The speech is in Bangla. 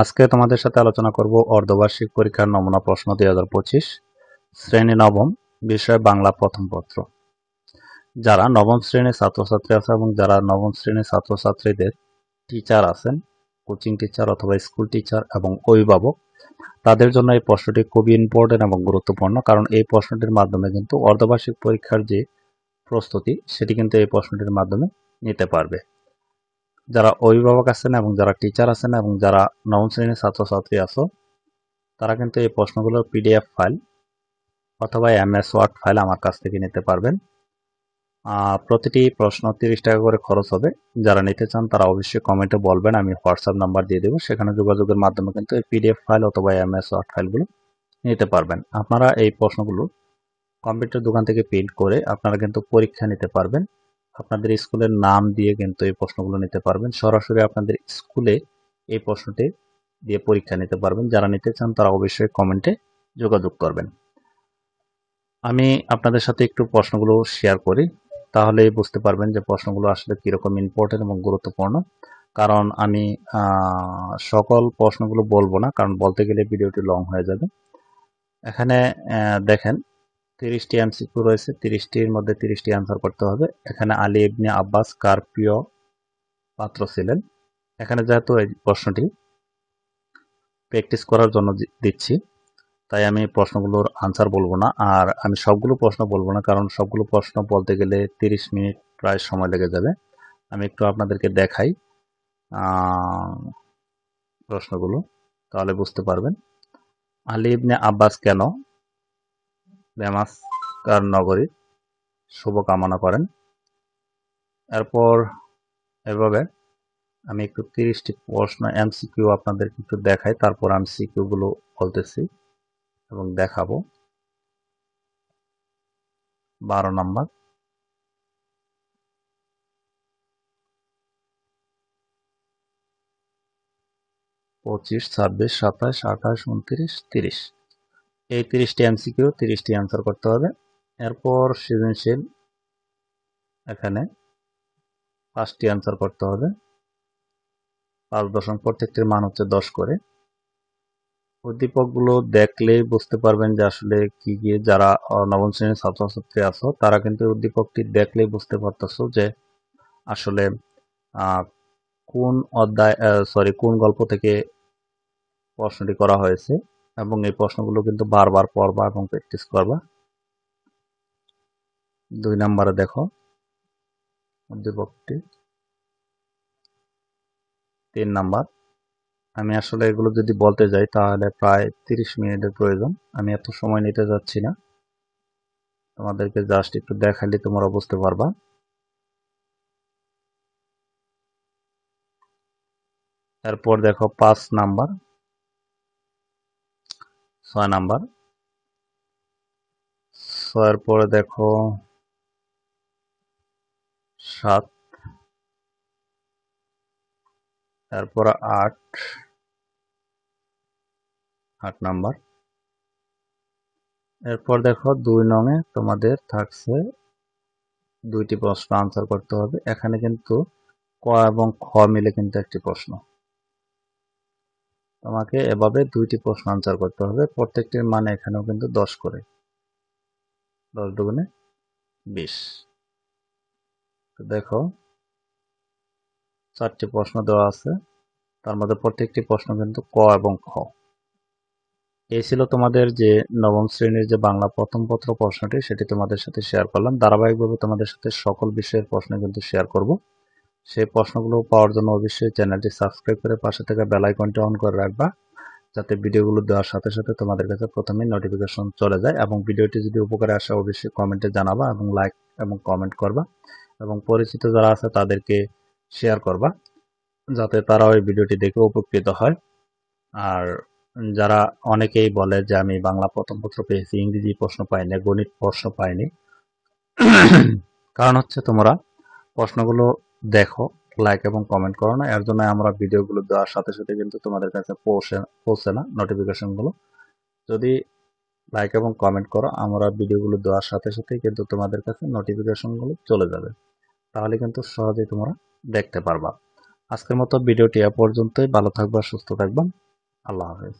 আজকে তোমাদের সাথে আলোচনা করব অর্ধবার্ষিক পরীক্ষার নমুনা প্রশ্ন 2025 শ্রেণী নবম, বিষয় বাংলা প্রথম পত্র। যারা নবম শ্রেণীর ছাত্রছাত্রী আছে এবং যারা নবম শ্রেণীর ছাত্রছাত্রীদের টিচার আছেন, কোচিং টিচার অথবা স্কুল টিচার এবং অভিভাবক, তাদের জন্য এই প্রশ্নটি খুবই ইম্পর্টেন্ট এবং গুরুত্বপূর্ণ। কারণ এই প্রশ্নটির মাধ্যমে কিন্তু অর্ধবার্ষিক পরীক্ষার যে প্রস্তুতি সেটি কিন্তু এই প্রশ্নটির মাধ্যমে নিতে পারবে। যারা অভিভাবক আছেন এবং যারা টিচার আছেন এবং যারা নবম শ্রেণীর ছাত্রছাত্রী আছো, তারা কিন্তু এই প্রশ্নগুলোর পিডিএফ ফাইল অথবা এমএস ওয়ার্ড ফাইল আমার কাছ থেকে নিতে পারবেন। প্রতিটি প্রশ্ন 30 টাকা করে খরচ হবে। যারা নিতে চান তারা অবশ্যই কমেন্টে বলবেন, আমি হোয়াটসঅ্যাপ নাম্বার দিয়ে দেবো, সেখানে যোগাযোগের মাধ্যমে কিন্তু এই পিডিএফ ফাইল অথবা এমএস ওয়ার্ড ফাইলগুলো নিতে পারবেন। আপনারা এই প্রশ্নগুলো কম্পিউটার দোকান থেকে প্রিন্ট করে আপনারা কিন্তু পরীক্ষা নিতে পারবেন। আপনাদের স্কুলের নাম দিয়ে কিন্তু এই প্রশ্নগুলো নিতে পারবেন। সরাসরি আপনাদের স্কুলে এই প্রশ্নটি দিয়ে পরীক্ষা নিতে পারবেন। যারা নিতে চান তারা অবশ্যই কমেন্টে যোগাযোগ করবেন। আমি আপনাদের সাথে একটু প্রশ্নগুলো শেয়ার করি, তাহলেই বুঝতে পারবেন যে প্রশ্নগুলো আসলে কীরকম ইম্পর্টেন্ট এবং গুরুত্বপূর্ণ। কারণ আমি সকল প্রশ্নগুলো বলবো না, কারণ বলতে গেলে ভিডিওটি লং হয়ে যাবে। এখানে দেখেন 30টি এমসিকিউ রয়েছে, 30টির মধ্যে 30টি অ্যান্সার করতে হবে। এখানে আলী ইবনে আব্বাস কার প্রিয় পাত্র ছিলেন? এখানে যেহেতু এই প্রশ্নটি প্র্যাকটিস করার জন্য দিচ্ছি, তাই আমি প্রশ্নগুলোর আনসার বলবো না। আর আমি সবগুলো প্রশ্ন বলবো না, কারণ সবগুলো প্রশ্ন বলতে গেলে 30 মিনিট প্রায় সময় লেগে যাবে। আমি একটু আপনাদেরকে দেখাই প্রশ্নগুলো, তাহলে বুঝতে পারবেন। আলী ইবনে আব্বাস কেন দামেস্কার নগরীর শুভ কামনা করেন? এরপর এভাবে আমি একটু 30টি প্রশ্ন এমসিকিউ আপনাদেরকে একটু দেখাই, তারপর আমি সিকিউগুলো বলতেছি এবং দেখাবো। 12 নাম্বার, 25, 26, 27, 28, 29, 30। এই 30টি এমসিকিউ, 30টি অ্যান্সার করতে হবে। এরপর সৃজনশীল, এখানে 5টি অ্যান্সার করতে হবে। 5 দশমিক, প্রত্যেকটির মান হচ্ছে 10 করে। উদ্দীপকগুলো দেখলেই বুঝতে পারবেন যে আসলে কি কি। যারা নবম শ্রেণীর ছাত্রছাত্রী আছো তারা কিন্তু উদ্দীপকটি দেখলেই বুঝতে পারতেছো যে আসলে কোন অধ্যায় কোন গল্প থেকে প্রশ্নটি করা হয়েছে, এবং এই প্রশ্নগুলো কিন্তু বারবার পড়বা এবং প্র্যাকটিস করবা। 2 নম্বরে দেখো উদ্দীপকটি। 3 নাম্বার, আমি আসলে এগুলো যদি বলতে যাই তাহলে প্রায় 30 মিনিটের প্রয়োজন। আমি এত সময় নিতে যাচ্ছি না, তোমাদেরকে জাস্ট একটু দেখালে তোমরা বুঝতে পারবা। এরপর দেখো 5 নাম্বার, 6 নাম্বার, 6 পরে দেখো 7, এরপর 8 নাম্বার। এরপর দেখো 2 নঙে তোমাদের থাকছে 2টি প্রশ্ন আনসার করতে হবে। এখানে কিন্তু ক এবং খ মিলে কিন্তু একটি প্রশ্ন। তোমাকে এভাবে 2টি প্রশ্ন আনসার করতে হবে। প্রত্যেকটির মানে এখানেও কিন্তু 10 করে, 10 দুগুণে 20। তো দেখো 4টি প্রশ্ন দেওয়া আছে, তার মধ্যে প্রত্যেকটি প্রশ্ন কিন্তু ক এবং খ। এই ছিল তোমাদের যে নবম শ্রেণীর যে বাংলা প্রথম পত্র প্রশ্নটি, সেটি তোমাদের সাথে শেয়ার করলাম। ধারাবাহিকভাবে তোমাদের সাথে সকল বিষয়ের প্রশ্ন কিন্তু শেয়ার করব। সেই প্রশ্নগুলো পাওয়ার জন্য অবশ্যই চ্যানেলটি সাবস্ক্রাইব করে পাশে থাকা বেল আইকনটি অন করে রাখবা, যাতে ভিডিওগুলো দেওয়ার সাথে সাথে তোমাদের কাছে প্রথমেই নোটিফিকেশন চলে যায়। এবং ভিডিওটি যদি উপকারে আসে অবশ্যই কমেন্টে জানাবা এবং লাইক এবং কমেন্ট করবা, এবং পরিচিত যারা আছে তাদেরকে শেয়ার করবা, যাতে তারাও এই ভিডিওটি দেখে উপকৃত হয়। আর যারা অনেকেই বলে যে আমি বাংলা প্রথম পত্র পেয়েছি, ইংরেজি প্রশ্ন পাইনি, গণিত প্রশ্ন পাইনি, কারণ হচ্ছে তোমরা প্রশ্নগুলো দেখো, লাইক এবং কমেন্ট করো না। এর জন্য আমরা ভিডিওগুলো দেওয়ার সাথে সাথে কিন্তু তোমাদের কাছে পৌঁছে না নোটিফিকেশনগুলো। যদি লাইক এবং কমেন্ট করো, আমরা ভিডিওগুলো দেওয়ার সাথে সাথে কিন্তু তোমাদের কাছে নোটিফিকেশনগুলো চলে যাবে, তাহলে কিন্তু সহজেই তোমরা দেখতে পারবা। আজকের মতো ভিডিওটি এ পর্যন্তই। ভালো থাকবা, সুস্থ থাকবা। আল্লাহ হাফেজ।